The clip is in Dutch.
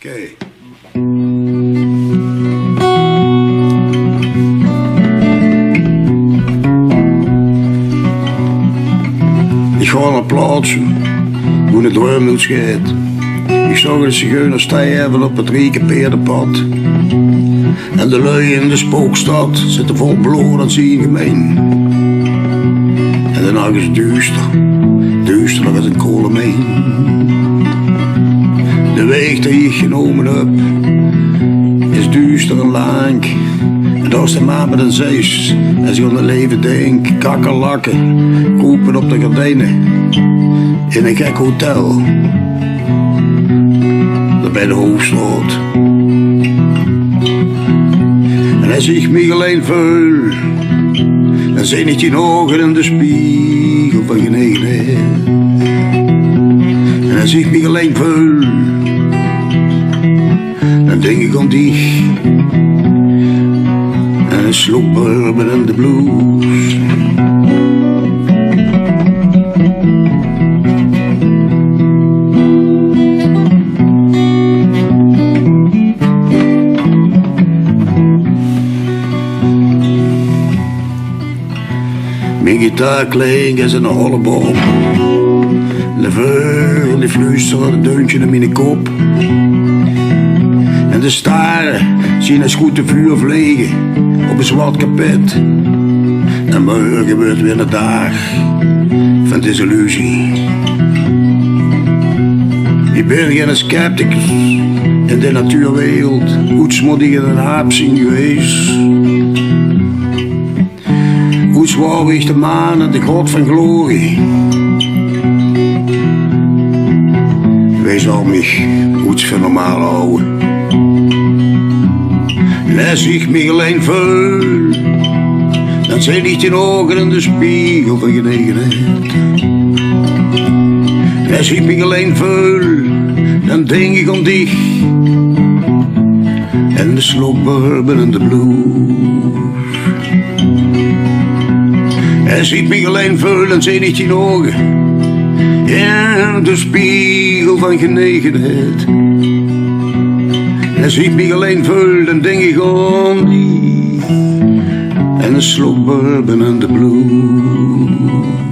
Oké. Ik ga naar plaatsen, hoe de droom niet scheidt. Ik zag een zigeuner sterven op het rekenpeerde pad. En de lui in de spookstad zitten vol bloed aan zijn gemeen. En de nacht is duister, duisterder als een kolenmijn. De weg die ik genomen heb, is duister en lang. En daar is de maan met een zeis, als ik aan het leven denk. Kakkerlakken, roepen op de gordijnen, in een gek hotel, daar bij de hoofdstraat. En als ik me alleen voel, dan zie ik die ogen in de spiegel van genegenheid. En als ik me alleen voel, dan denk ik aan dich en een slok bourbon en de blues. Mijn gitaar klinkt als een holleboom. De veur die fluisteren een deuntje in mijn kop. En de staren zien als goed de vuur vliegen op een zwart kapet. En morgen wordt weer een dag van desillusie. Ik ben geen scepticus in de natuurwereld. Hoe moet ik in een haap zien geweest? Hoe zwaar is de maan en de god van glorie? Wees al mich goed van normaal houden. En als ik me alleen voel, dan zijn niet in ogen in de spiegel van genegenheid. En als ik me alleen voel, dan denk ik aan dich en de slok bourbon en de blues. Als ik me alleen voel, dan zijn niet in ogen in de spiegel van genegenheid. Als ik me alleen voel, dan denk ik aan die en de slok bourbon en de blues.